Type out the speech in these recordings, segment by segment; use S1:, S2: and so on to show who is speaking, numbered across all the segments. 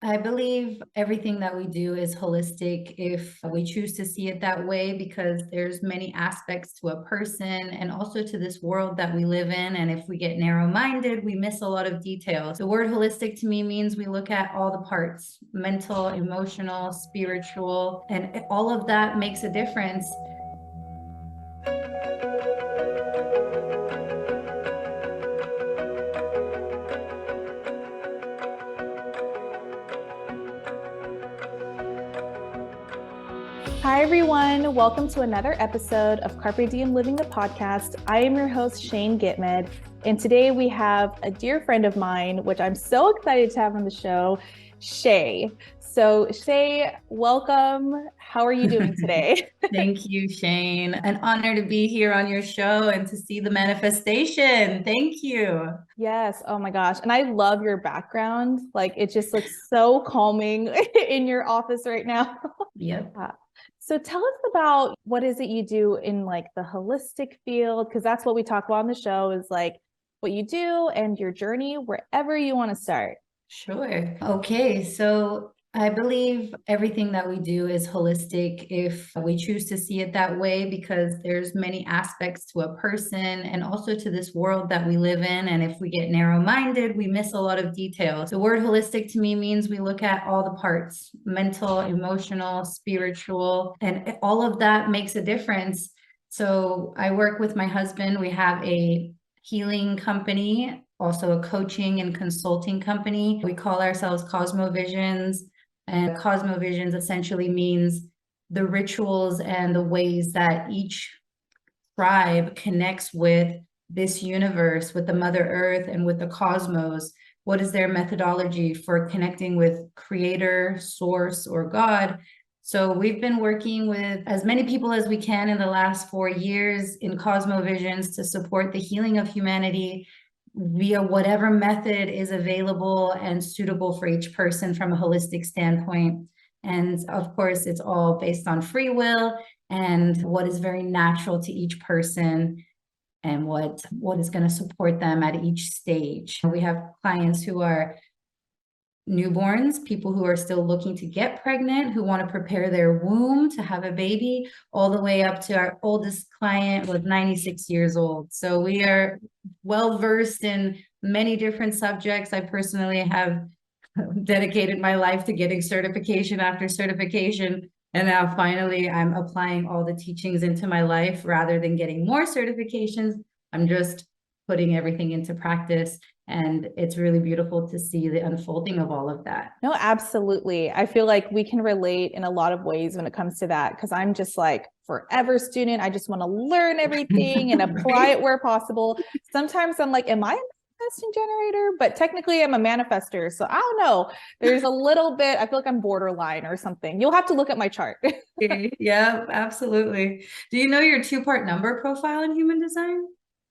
S1: I believe everything that we do is holistic if we choose to see it that way, because there's many aspects to a person and also to this world that we live in. And if we get narrow-minded, we miss a lot of details. The word holistic to me means we look at all the parts, mental, emotional, spiritual, and all of that makes a difference.
S2: Hi, everyone. Welcome to another episode of Carpe Diem Living the Podcast. I am your host, Shane Gitmed, and today we have a dear friend of mine, which I'm so excited to have on the show, Shay. So Shay, welcome. How are you doing today?
S1: Thank you, Shane. An honor to be here on your show and to see the manifestation. Thank you.
S2: Yes. Oh my gosh. And I love your background. Like it just looks so calming in your office right now.
S1: Yep.
S2: So tell us about what is it you do in like the holistic field? Because that's what we talk about on the show is like what you do and your journey wherever you want to start.
S1: Sure. Okay, so I believe everything that we do is holistic if we choose to see it that way, because there's many aspects to a person and also to this world that we live in. And if we get narrow-minded, we miss a lot of details. The word holistic to me means we look at all the parts, mental, emotional, spiritual, and all of that makes a difference. So I work with my husband. We have a healing company, also a coaching and consulting company. We call ourselves Cosmo-Visions. And Cosmo-Visions essentially means the rituals and the ways that each tribe connects with this universe, with the Mother Earth and with the cosmos. What is their methodology for connecting with Creator, Source, or God? So we've been working with as many people as we can in the last 4 years in Cosmo-Visions to support the healing of humanity via whatever method is available and suitable for each person from a holistic standpoint. And of course, it's all based on free will and what is very natural to each person and what is going to support them at each stage. We have clients who are newborns, people who are still looking to get pregnant, who want to prepare their womb to have a baby, all the way up to our oldest client was 96 years old. So we are well versed in many different subjects. I personally have dedicated my life to getting certification after certification. And now finally, I'm applying all the teachings into my life rather than getting more certifications. I'm just putting everything into practice. And it's really beautiful to see the unfolding of all of that.
S2: No, absolutely. I feel like we can relate in a lot of ways when it comes to that, because I'm just like forever student. I just want to learn everything and apply it where possible. Sometimes I'm like, am I a manifesting generator? But technically I'm a manifester. So I don't know. There's a little bit, I feel like I'm borderline or something. You'll have to look at my chart.
S1: Yeah, absolutely. Do you know your 2-part number profile in human design?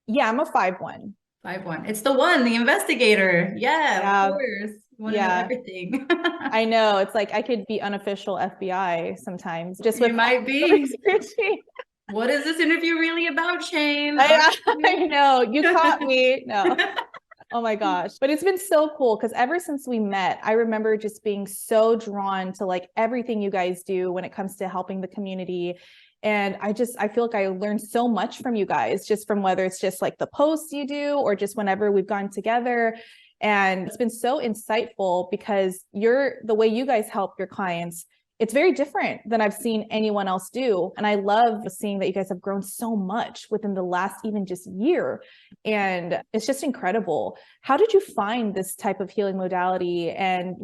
S2: Yeah, I'm a 5-1.
S1: 5-1. It's the one, the investigator. Yeah, of course. Want to know everything.
S2: I know. It's like I could be unofficial FBI sometimes. Just with
S1: you might be. What is this interview really about, Shane?
S2: I know. You caught me. No. Oh my gosh. But it's been so cool because ever since we met, I remember just being so drawn to like everything you guys do when it comes to helping the community. And I feel like I learned so much from you guys, just from whether it's just like the posts you do or just whenever we've gone together. And it's been so insightful because the way you guys help your clients, it's very different than I've seen anyone else do. And I love seeing that you guys have grown so much within the last even just year. And it's just incredible. How did you find this type of healing modality, and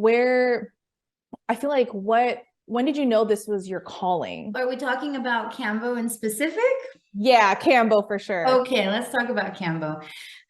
S2: when did you know this was your calling?
S1: Are we talking about Cambo in specific?
S2: Yeah, Cambo for sure.
S1: Okay, let's talk about Cambo.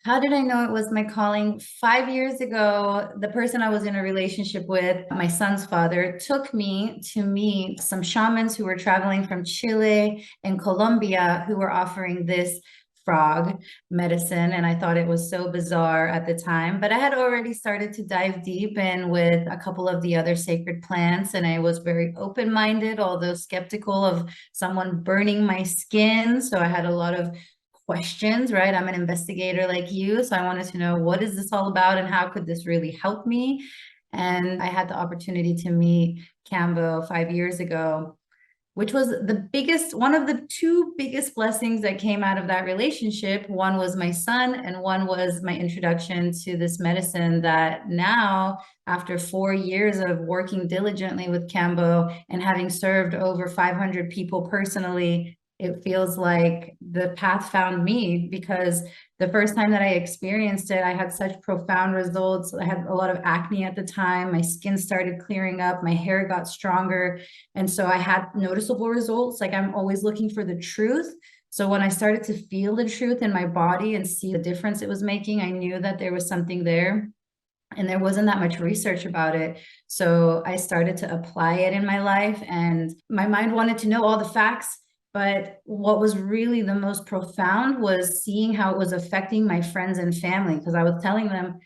S1: How did I know it was my calling? 5 years ago, the person I was in a relationship with, my son's father, took me to meet some shamans who were traveling from Chile and Colombia who were offering this frog medicine. And I thought it was so bizarre at the time, but I had already started to dive deep in with a couple of the other sacred plants. And I was very open-minded, although skeptical of someone burning my skin. So I had a lot of questions, right? I'm an investigator like you. So I wanted to know, what is this all about and how could this really help me? And I had the opportunity to meet Cambo 5 years ago, which was one of the two biggest blessings that came out of that relationship. One was my son, and one was my introduction to this medicine that now, after 4 years of working diligently with Cambo and having served over 500 people personally, it feels like the path found me, because the first time that I experienced it, I had such profound results. I had a lot of acne at the time. My skin started clearing up. My hair got stronger. And so I had noticeable results. Like, I'm always looking for the truth. So when I started to feel the truth in my body and see the difference it was making, I knew that there was something there. And there wasn't that much research about it. So I started to apply it in my life, and my mind wanted to know all the facts. But what was really the most profound was seeing how it was affecting my friends and family, because I was telling them,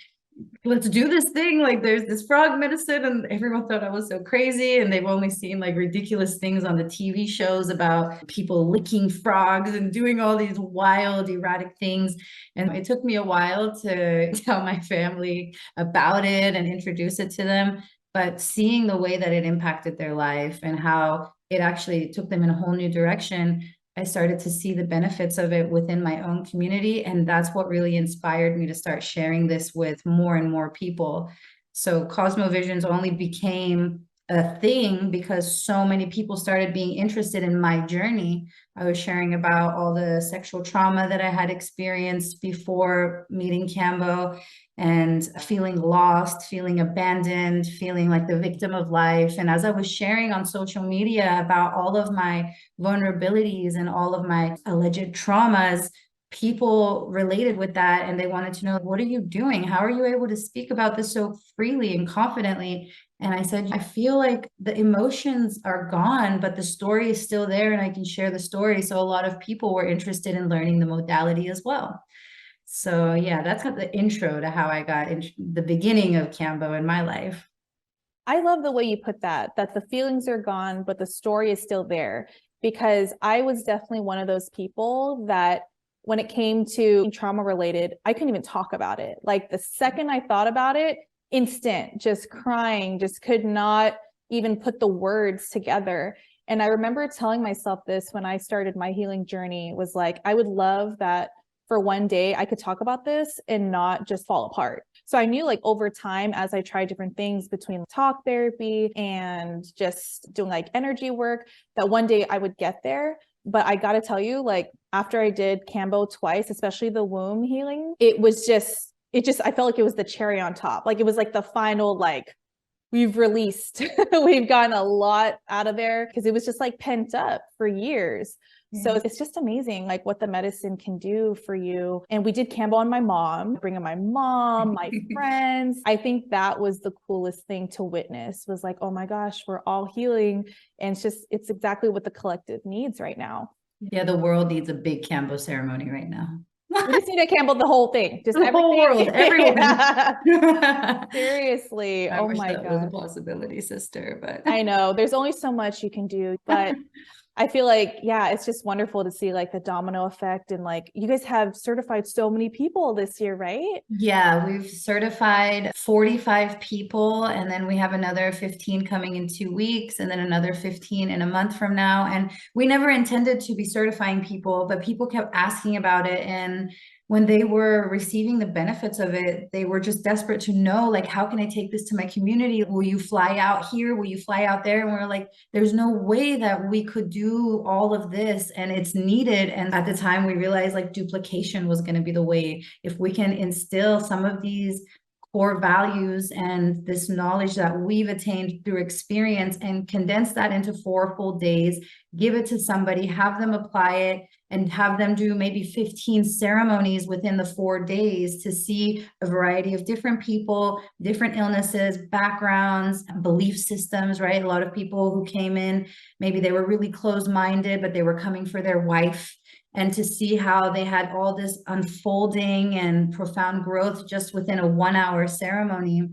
S1: let's do this thing. Like, there's this frog medicine, and everyone thought I was so crazy. And they've only seen like ridiculous things on the TV shows about people licking frogs and doing all these wild, erratic things. And it took me a while to tell my family about it and introduce it to them. But seeing the way that it impacted their life and how it actually took them in a whole new direction, I started to see the benefits of it within my own community. And that's what really inspired me to start sharing this with more and more people. So Cosmo-Visions only became a thing because so many people started being interested in my journey. I was sharing about all the sexual trauma that I had experienced before meeting Cambo, and feeling lost, feeling abandoned, feeling like the victim of life. And as I was sharing on social media about all of my vulnerabilities and all of my alleged traumas, people related with that, and they wanted to know, what are you doing? How are you able to speak about this so freely and confidently? And I said, I feel like the emotions are gone, but the story is still there, and I can share the story. So a lot of people were interested in learning the modality as well. So yeah, that's kind of the intro to how I got in the beginning of Cambo in my life.
S2: I love the way you put that the feelings are gone, but the story is still there, because I was definitely one of those people that when it came to trauma related, I couldn't even talk about it. Like, the second I thought about it, instant, just crying, just could not even put the words together. And I remember telling myself this when I started my healing journey, was like, I would love that for one day I could talk about this and not just fall apart. So I knew, like, over time, as I tried different things between talk therapy and just doing like energy work, that one day I would get there. But I got to tell you, like, after I did Cambo twice, especially the womb healing, it just, I felt like it was the cherry on top. Like, it was like the final, like, we've released, we've gotten a lot out of there, because it was just like pent up for years. So it's just amazing, like, what the medicine can do for you. And we did Cambo on my mom, bringing my mom, my friends. I think that was the coolest thing to witness, was like, oh my gosh, we're all healing. And it's exactly what the collective needs right now.
S1: Yeah, the world needs a big Cambo ceremony right now.
S2: We just need to Cambo the whole thing, just
S1: the whole world, everyone.
S2: Yeah. Seriously.
S1: I
S2: Oh
S1: wish
S2: my
S1: that was a
S2: God.
S1: possibility, sister, but
S2: I know there's only so much you can do, but I feel like, yeah, it's just wonderful to see like the domino effect. And like, you guys have certified so many people this year, right?
S1: yeah, we've certified 45 people, and then we have another 15 coming in 2 weeks, and then another 15 in a month from now. And we never intended to be certifying people, but people kept asking about it. And when they were receiving the benefits of it, they were just desperate to know, like, how can I take this to my community? Will you fly out here? Will you fly out there? And we're like, there's no way that we could do all of this, and it's needed. And at the time we realized, like, duplication was going to be the way. If we can instill some of these core values and this knowledge that we've attained through experience and condense that into 4 full days, give it to somebody, have them apply it, and have them do maybe 15 ceremonies within the 4 days to see a variety of different people, different illnesses, backgrounds, belief systems, right? A lot of people who came in, maybe they were really closed-minded, but they were coming for their wife, and to see how they had all this unfolding and profound growth just within a 1 hour ceremony.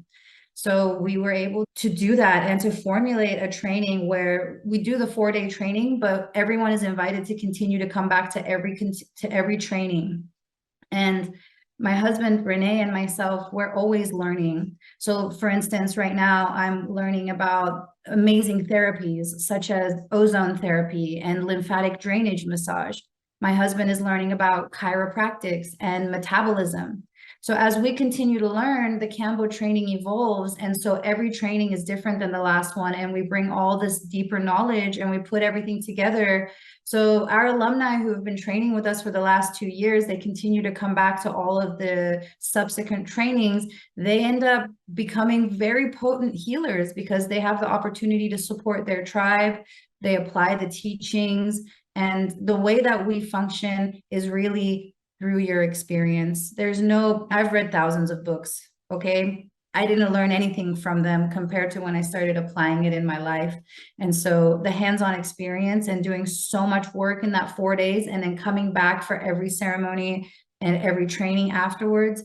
S1: So we were able to do that and to formulate a training where we do the 4 day training, but everyone is invited to continue to come back to every training. And My husband, Renee, and myself, we're always learning. So for instance, right now I'm learning about amazing therapies such as ozone therapy and lymphatic drainage massage. My husband is learning about chiropractics and metabolism. So as we continue to learn, the Cambo training evolves. And so every training is different than the last one. And we bring all this deeper knowledge and we put everything together. So our alumni who have been training with us for the last 2 years, they continue to come back to all of the subsequent trainings. They end up becoming very potent healers because they have the opportunity to support their tribe. They apply the teachings. And the way that we function is really through your experience. I've read thousands of books, okay? I didn't learn anything from them compared to when I started applying it in my life. And so the hands-on experience and doing so much work in that 4 days and then coming back for every ceremony and every training afterwards,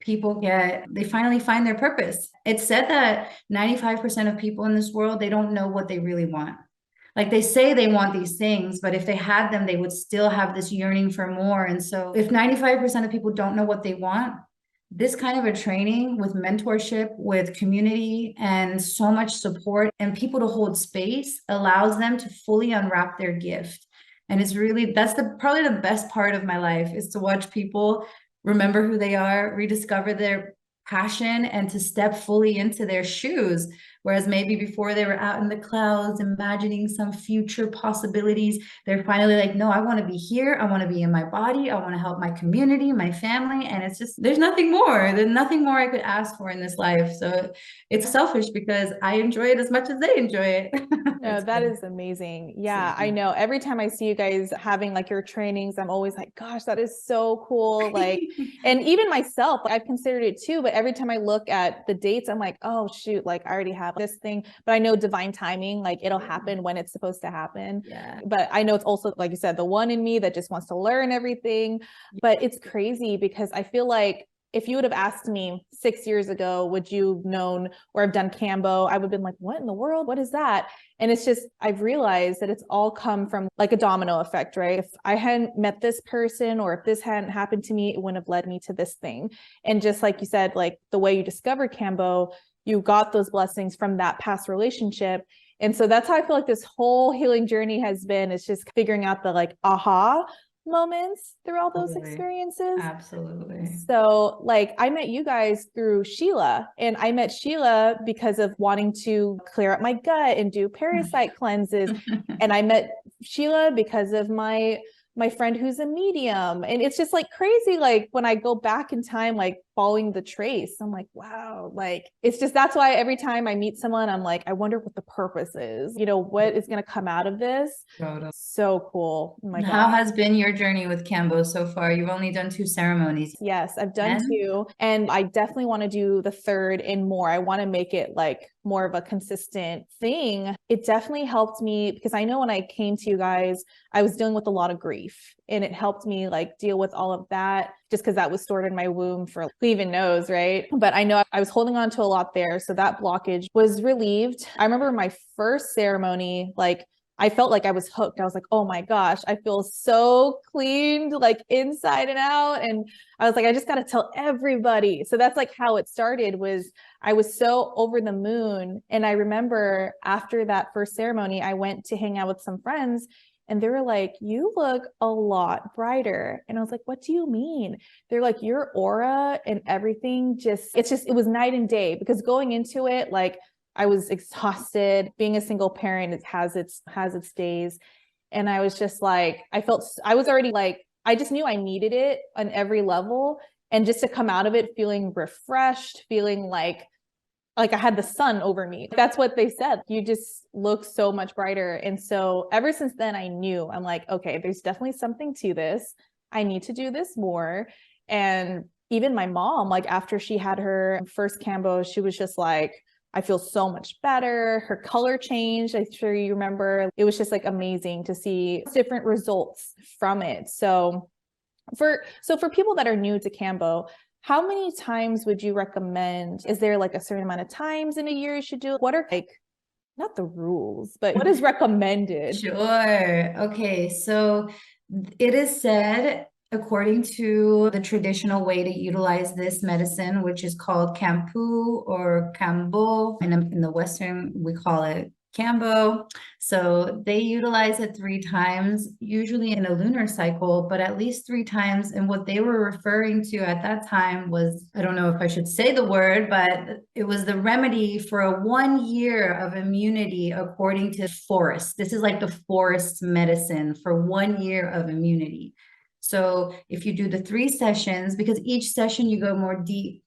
S1: they finally find their purpose. It's said that 95% of people in this world, they don't know what they really want. Like they say they want these things, but if they had them, they would still have this yearning for more. And so if 95% of people don't know what they want, this kind of a training with mentorship, with community and so much support and people to hold space allows them to fully unwrap their gift. And that's probably the best part of my life, is to watch people remember who they are, rediscover their passion, and to step fully into their shoes. Whereas maybe before they were out in the clouds, imagining some future possibilities, they're finally like, no, I want to be here. I want to be in my body. I want to help my community, my family. And it's just, there's nothing more. There's nothing more I could ask for in this life. So it's selfish because I enjoy it as much as they enjoy it.
S2: No, that is amazing. Yeah, I know. Every time I see you guys having like your trainings, I'm always like, gosh, that is so cool. Like, and even myself, I've considered it too, but every time I look at the dates, I'm like, oh shoot, like I already have this thing, but I know divine timing, like it'll happen when it's supposed to happen.
S1: Yeah.
S2: But I know it's also, like you said, the one in me that just wants to learn everything. But it's crazy because I feel like if you would have asked me 6 years ago, would you have known or have done Cambo? I would have been like, what in the world? What is that? And it's just, I've realized that it's all come from like a domino effect, right? If I hadn't met this person or if this hadn't happened to me, it wouldn't have led me to this thing. And just like you said, like the way you discovered Cambo, you got those blessings from that past relationship. And so that's how I feel like this whole healing journey has been. It's just figuring out the like aha moments through all those experiences.
S1: Absolutely.
S2: So like I met you guys through Sheila, and I met Sheila because of wanting to clear up my gut and do parasite cleanses. And I met Sheila because of my friend who's a medium. And it's just like crazy. Like when I go back in time, like following the trace, I'm like, wow, like it's just, that's why every time I meet someone, I'm like, I wonder what the purpose is, you know, what is going to come out of this. So cool. Oh my God.
S1: How has been your journey with Cambo so far? You've only done 2 ceremonies.
S2: Yes, I've done 2, and I definitely want to do the 3rd and more. I want to make it like more of a consistent thing. It definitely helped me because I know when I came to you guys, I was dealing with a lot of grief, and it helped me like deal with all of that just because that was stored in my womb for who even knows, right? But I know I was holding on to a lot there. So that blockage was relieved. I remember my first ceremony, like I felt like I was hooked. I was like, oh my gosh, I feel so cleaned, like inside and out. And I was like, I just got to tell everybody. So that's like how it started. Was I was so over the moon. And I remember after that first ceremony, I went to hang out with some friends, and they were like, you look a lot brighter. And I was like, what do you mean? They're like, your aura and everything it was night and day, because going into it, like I was exhausted. Being a single parent, it has its days. And I was just like, I was already like, I just knew I needed it on every level. And just to come out of it feeling refreshed, feeling like I had the sun over me. That's what they said. You just look so much brighter. And so ever since then, I knew, I'm like, okay, there's definitely something to this. I need to do this more. And even my mom, like after she had her first Cambo, she was just like, I feel so much better. Her color changed. I'm sure you remember. It was just like amazing to see different results from it. So for people that are new to Cambo, how many times would you recommend? Is there like a certain amount of times in a year you should do? What are like, not the rules, but what is recommended?
S1: Sure. Okay. So it is said According to the traditional way to utilize this medicine, which is called Kampu or Kambo, in the Western, we call it Kambo. So they utilize it 3 times, usually in a lunar cycle, but at least 3 times. And what they were referring to at that time was, I don't know if I should say the word, but it was the remedy for a 1 year of immunity according to forest. This is like the forest medicine for 1 year of immunity. So if you do the 3 sessions, because each session you go more deep.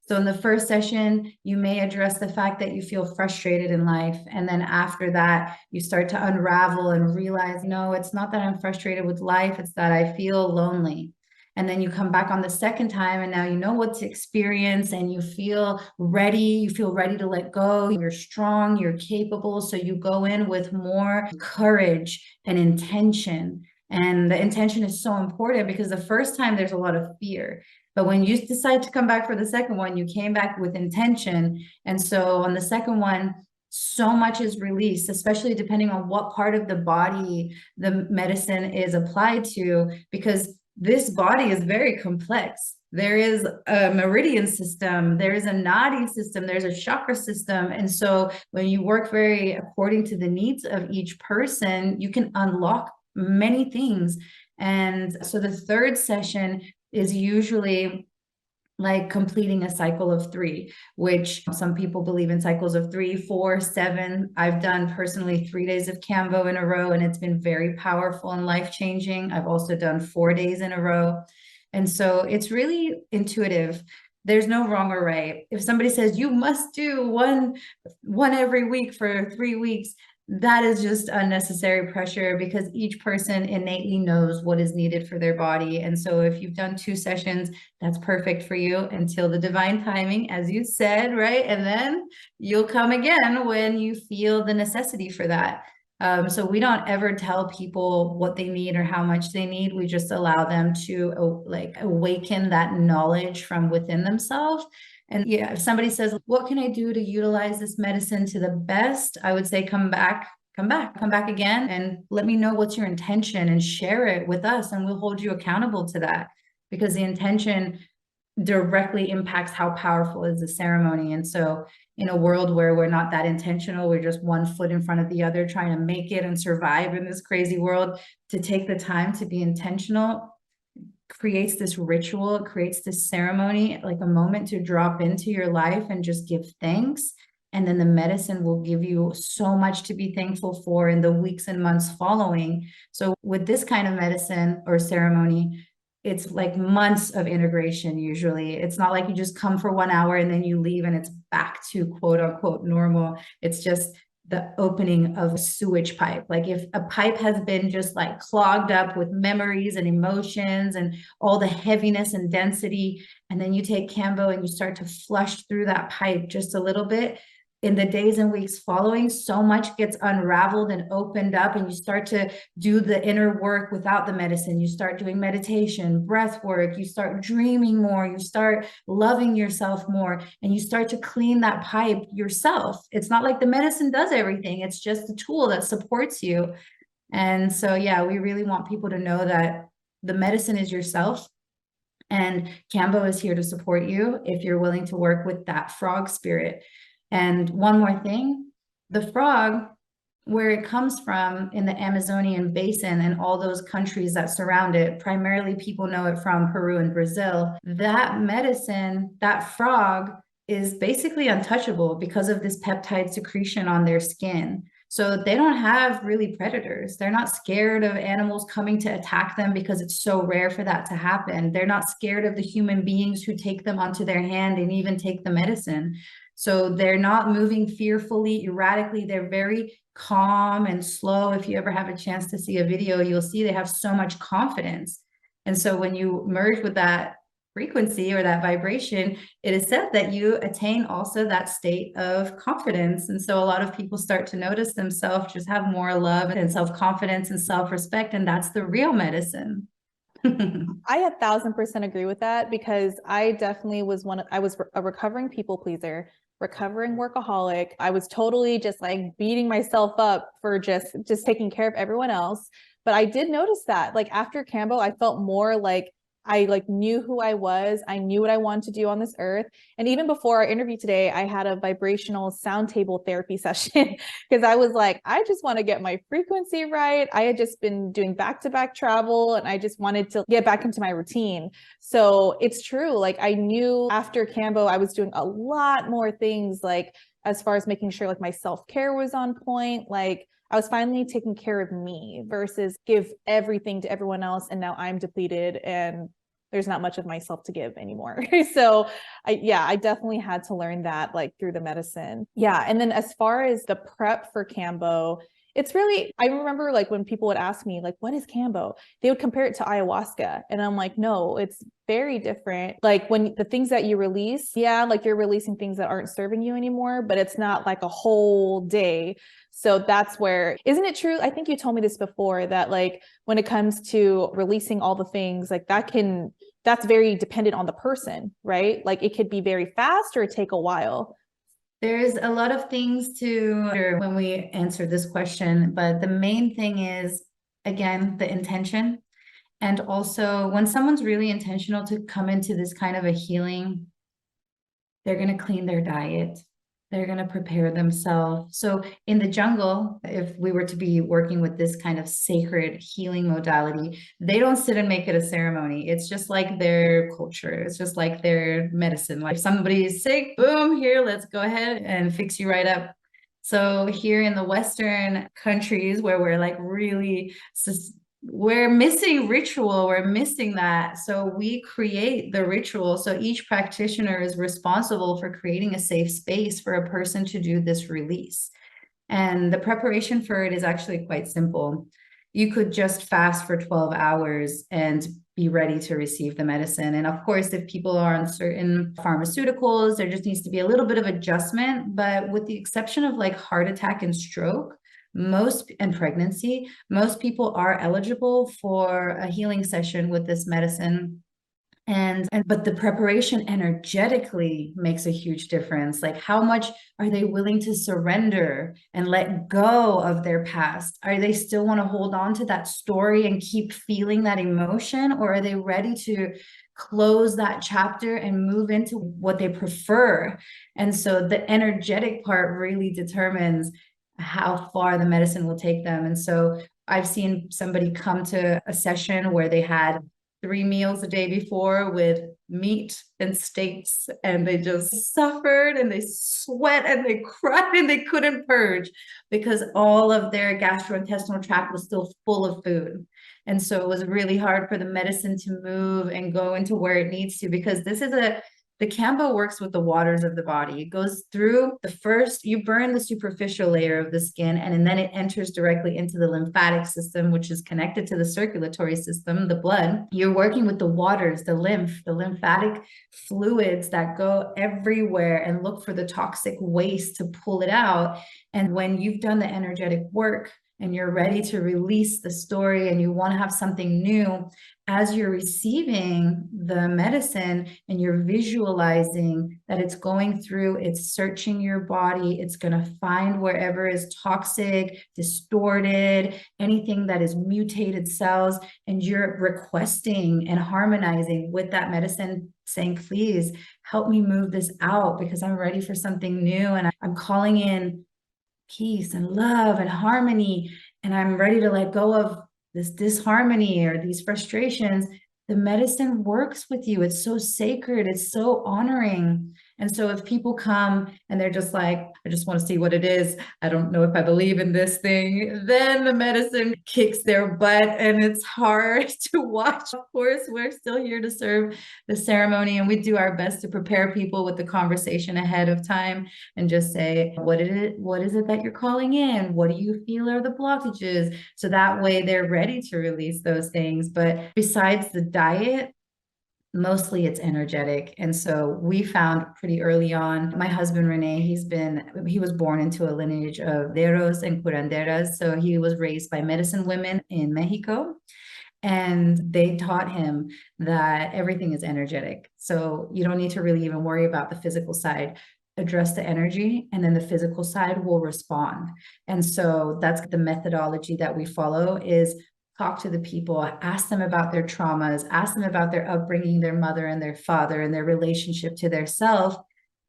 S1: So in the first session, you may address the fact that you feel frustrated in life. And then after that, you start to unravel and realize, no, it's not that I'm frustrated with life. It's that I feel lonely. And then you come back on the second time and now you know what to experience and you feel ready to let go. You're strong, you're capable. So you go in with more courage and intention. And the intention is so important because the first time there's a lot of fear. But when you decide to come back for the second one, you came back with intention. And so on the second one, so much is released, especially depending on what part of the body the medicine is applied to, because this body is very complex. There is a meridian system, there is a nadi system, there's a chakra system. And so when you work very according to the needs of each person, you can unlock many things. And so the third session is usually like completing a cycle of 3, which some people believe in cycles of 3, 4, 7. I've done personally 3 days of Kambo in a row, and it's been very powerful and life-changing. I've also done 4 days in a row. And so it's really intuitive. There's no wrong or right. If somebody says you must do one every week for 3 weeks, that is just unnecessary pressure because each person innately knows what is needed for their body. And so if you've done 2 sessions, that's perfect for you until the divine timing, as you said, right? And then you'll come again when you feel the necessity for that. So we don't ever tell people what they need or how much they need. We just allow them to like awaken that knowledge from within themselves. And yeah, if somebody says, what can I do to utilize this medicine to the best? I would say, come back again and let me know what's your intention and share it with us. And we'll hold you accountable to that because the intention directly impacts how powerful is the ceremony. And so in a world where we're not that intentional, we're just one foot in front of the other, trying to make it and survive in this crazy world, to take the time to be intentional creates this ritual, it creates this ceremony, like a moment to drop into your life and just give thanks. And then the medicine will give you so much to be thankful for in the weeks and months following. So with this kind of medicine or ceremony, it's like months of integration. Usually it's not like you just come for 1 hour and then you leave and it's back to quote unquote normal. It's just the opening of a sewage pipe. Like if a pipe has been just like clogged up with memories and emotions and all the heaviness and density, and then you take Kambo and you start to flush through that pipe just a little bit, in the days and weeks following, so much gets unraveled and opened up, and you start to do the inner work without the medicine. You start doing meditation, breath work, you start dreaming more, you start loving yourself more, and you start to clean that pipe yourself. It's not like the medicine does everything. It's just a tool that supports you. And so, yeah, we really want people to know that the medicine is yourself. And Kambo is here to support you if you're willing to work with that frog spirit. And one more thing, the frog, where it comes from in the Amazonian basin and all those countries that surround it, primarily people know it from Peru and Brazil, that medicine, that frog is basically untouchable because of this peptide secretion on their skin. So they don't have really predators. They're not scared of animals coming to attack them because it's so rare for that to happen. They're not scared of the human beings who take them onto their hand and even take the medicine. So they're not moving fearfully, erratically. They're very calm and slow. If you ever have a chance to see a video, you'll see they have so much confidence. And so when you merge with that frequency or that vibration, it is said that you attain also that state of confidence. And so a lot of people start to notice themselves just have more love and self-confidence and self-respect. And that's the real medicine.
S2: I 1,000% agree with that, because I definitely was I was a recovering people pleaser, recovering workaholic. I was totally just like beating myself up for just taking care of everyone else. But I did notice that like after Kambo, I felt more like I like knew who I was. I knew what I wanted to do on this earth. And even before our interview today, I had a vibrational sound table therapy session because I was like, I just want to get my frequency right. I had just been doing back-to-back travel and I just wanted to get back into my routine. So it's true. Like I knew after Cambo, I was doing a lot more things, like as far as making sure like my self-care was on point. Like I was finally taking care of me versus give everything to everyone else. And now I'm depleted and there's not much of myself to give anymore. So I definitely had to learn that like through the medicine. Yeah. And then as far as the prep for Cambo, it's really, I remember like when people would ask me like, what is Cambo? They would compare it to ayahuasca. And I'm like, no, it's very different. Like when the things that you release, yeah, like you're releasing things that aren't serving you anymore, but it's not like a whole day. So that's where, isn't it true? I think you told me this before that like when it comes to releasing all the things like that's very dependent on the person, right? Like it could be very fast or take a while.
S1: There's a lot of things to when we answer this question, but the main thing is, again, the intention. And also, when someone's really intentional to come into this kind of a healing, they're going to clean their diet. They're going to prepare themselves. So in the jungle, if we were to be working with this kind of sacred healing modality, they don't sit and make it a ceremony. It's just like their culture. It's just like their medicine. Like if somebody is sick, boom, here, let's go ahead and fix you right up. So here in the Western countries where we're like really we're missing ritual, we're missing that. So we create the ritual. So each practitioner is responsible for creating a safe space for a person to do this release. And the preparation for it is actually quite simple. You could just fast for 12 hours and be ready to receive the medicine. And of course, if people are on certain pharmaceuticals, there just needs to be a little bit of adjustment. But with the exception of like heart attack and stroke, and pregnancy, most people are eligible for a healing session with this medicine. But the preparation energetically makes a huge difference. Like how much are they willing to surrender and let go of their past? Are they still want to hold on to that story and keep feeling that emotion? Or are they ready to close that chapter and move into what they prefer? And so the energetic part really determines how far the medicine will take them. And so I've seen somebody come to a session where they had 3 meals a day before with meat and steaks, and they just suffered and they sweat and they cried and they couldn't purge because all of their gastrointestinal tract was still full of food. And so it was really hard for the medicine to move and go into where it needs to, because the Cambo works with the waters of the body. It goes through you burn the superficial layer of the skin, and then it enters directly into the lymphatic system, which is connected to the circulatory system, the blood. You're working with the waters, the lymphatic fluids that go everywhere and look for the toxic waste to pull it out. And when you've done the energetic work and you're ready to release the story and you want to have something new, as you're receiving the medicine and you're visualizing that it's going through, it's searching your body, it's going to find wherever is toxic, distorted, anything that is mutated cells, and you're requesting and harmonizing with that medicine, saying, please help me move this out because I'm ready for something new. And I'm calling in peace and love and harmony, and I'm ready to let go of this disharmony or these frustrations. The medicine works with you. It's so sacred. It's so honoring. And so if people come and they're just like, I just want to see what it is, I don't know if I believe in this thing, then the medicine kicks their butt and it's hard to watch. Of course, we're still here to serve the ceremony, and we do our best to prepare people with the conversation ahead of time and just say, what is it that you're calling in? What do you feel are the blockages? So that way they're ready to release those things. But besides the diet, mostly it's energetic. And so we found pretty early on, my husband Rene, he was born into a lineage of deros and curanderas. So he was raised by medicine women in Mexico, and they taught him that everything is energetic. So you don't need to really even worry about the physical side. Address the energy, and then the physical side will respond. And so that's the methodology that we follow, is talk to the people, ask them about their traumas, ask them about their upbringing, their mother and their father, and their relationship to their self,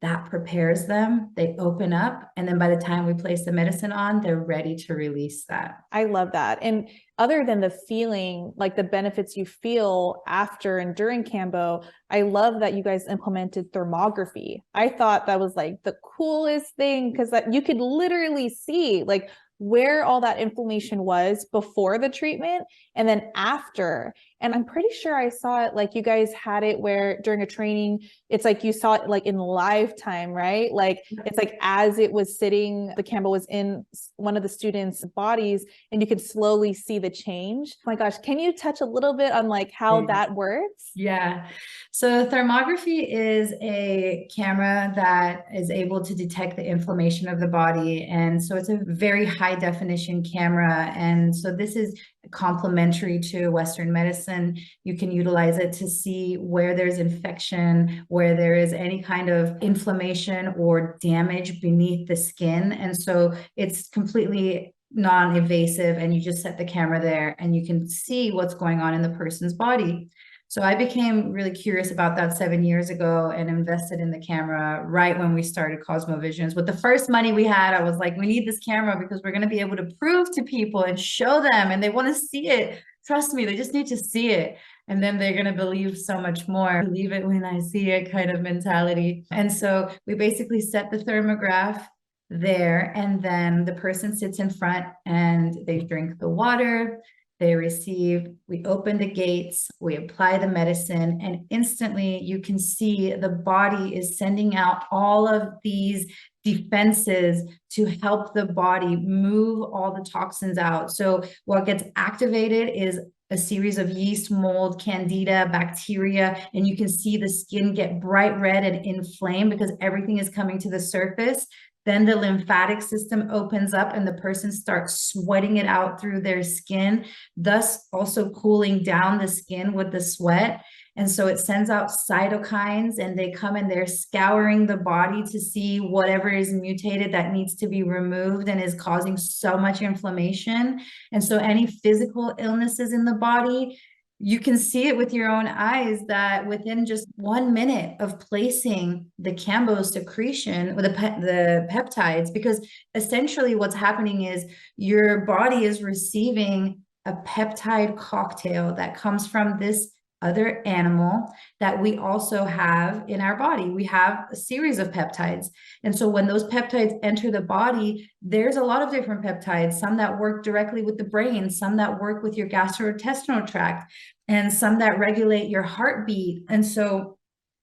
S1: that prepares them. They open up. And then by the time we place the medicine on, they're ready to release that.
S2: I love that. And other than the feeling, like the benefits you feel after and during Cambo, I love that you guys implemented thermography. I thought that was like the coolest thing, because that you could literally see like where all that inflammation was before the treatment and then after. And I'm pretty sure I saw it, like you guys had it where during a training, it's like you saw it like in lifetime, right? Like it's like as it was sitting, the Cambo was in one of the students' bodies and you could slowly see the change. Oh my gosh, can you touch a little bit on like how that works?
S1: Yeah. So thermography is a camera that is able to detect the inflammation of the body. And so it's a very high definition camera. And so this is complementary to Western medicine. You can utilize it to see where there's infection, where there is any kind of inflammation or damage beneath the skin. And so it's completely non-invasive, and you just set the camera there and you can see what's going on in the person's body. So I became really curious about that 7 years ago and invested in the camera right when we started Cosmo-Visions. With the first money we had, I was like, we need this camera because we're going to be able to prove to people and show them, and they want to see it. Trust me, they just need to see it. And then they're going to believe so much more. Believe it when I see it kind of mentality. And so we basically set the thermograph there, and then the person sits in front and they drink the water. They receive, we open the gates, we apply the medicine, and instantly you can see the body is sending out all of these defenses to help the body move all the toxins out. So what gets activated is a series of yeast, mold, candida, bacteria, and you can see the skin get bright red and inflamed because everything is coming to the surface. Then the lymphatic system opens up and the person starts sweating it out through their skin, thus also cooling down the skin with the sweat. And so it sends out cytokines, and they come and they're scouring the body to see whatever is mutated that needs to be removed and is causing so much inflammation. And so any physical illnesses in the body, you can see it with your own eyes that within just 1 minute of placing the Cambo secretion with the peptides, because essentially what's happening is your body is receiving a peptide cocktail that comes from this other animal that we also have in our body. We have a series of peptides. And so when those peptides enter the body, there's a lot of different peptides, some that work directly with the brain, some that work with your gastrointestinal tract, and some that regulate your heartbeat. And so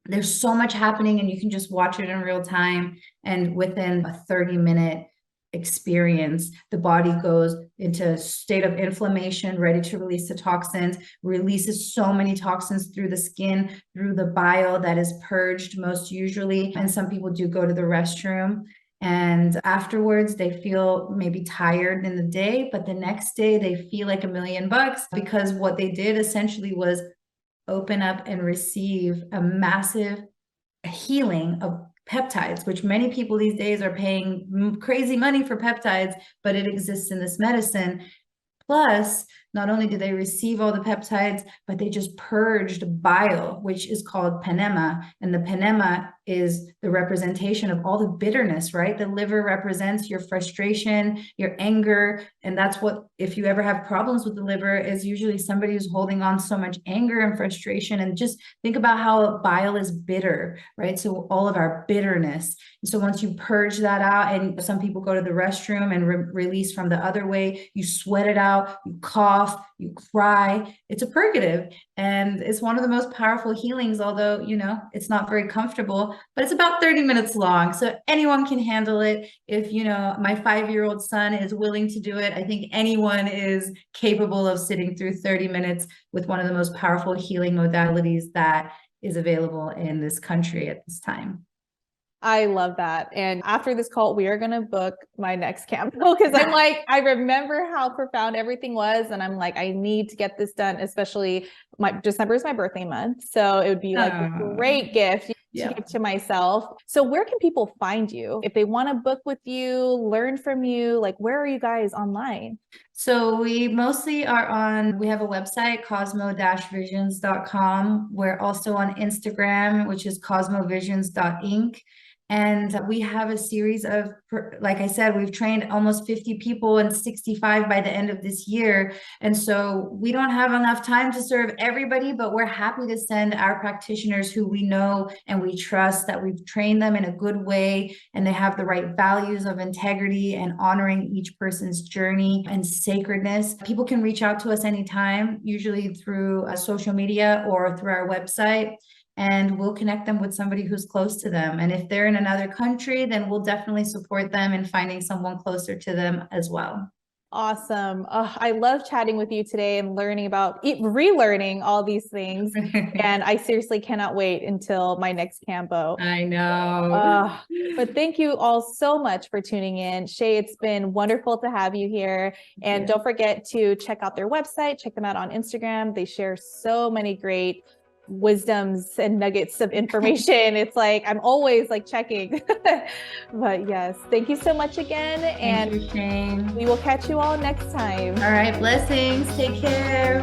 S1: there's so much happening, and you can just watch it in real time. And within a 30-minute experience, the body goes into a state of inflammation, ready to release the toxins, releases so many toxins through the skin, through the bile that is purged most usually. And some people do go to the restroom, and afterwards they feel maybe tired in the day, but the next day they feel like $1,000,000 because what they did essentially was open up and receive a massive healing of peptides, which many people these days are paying crazy money for peptides, but it exists in this medicine. Plus, not only did they receive all the peptides, but they just purged bile, which is called panema. And the panema is the representation of all the bitterness, right? The liver represents your frustration, your anger. And that's what, if you ever have problems with the liver, is usually somebody who's holding on so much anger and frustration. And just think about how bile is bitter, right? So all of our bitterness. And so once you purge that out, and some people go to the restroom and release from the other way, you sweat it out, you cough, you cry. It's a purgative, and it's one of the most powerful healings, although, you know, it's not very comfortable, but it's about 30 minutes long. So anyone can handle it. If, you know, my 5-year-old son is willing to do it, I think anyone is capable of sitting through 30 minutes with one of the most powerful healing modalities that is available in this country at this time.
S2: I love that. And after this call, we are going to book my next Campo, because I'm like, I remember how profound everything was. And I'm like, I need to get this done, especially December is my birthday month. So it would be like a great gift.
S1: Yeah.
S2: keep to myself. So where can people find you? If they want to book with you, learn from you, like where are you guys online?
S1: So we mostly are on, we have a website, cosmo-visions.com. We're also on Instagram, which is cosmovisions.inc. And we have a series of, like I said, we've trained almost 50 people and 65 by the end of this year. And so we don't have enough time to serve everybody, but we're happy to send our practitioners who we know and we trust, that we've trained them in a good way and they have the right values of integrity and honoring each person's journey and sacredness. People can reach out to us anytime, usually through social media or through our website, and we'll connect them with somebody who's close to them. And if they're in another country, then we'll definitely support them in finding someone closer to them as well.
S2: Awesome. Oh, I love chatting with you today and learning about, relearning all these things. And I seriously cannot wait until my next campo.
S1: I know.
S2: But thank you all so much for tuning in. Shay, it's been wonderful to have you here. And don't forget to check out their website, check them out on Instagram. They share so many great wisdoms and nuggets of information. It's like I'm always like checking. But yes, thank you so much again.
S1: Thank you, Shane.
S2: We will catch you all next time.
S1: All right, blessings. Take care.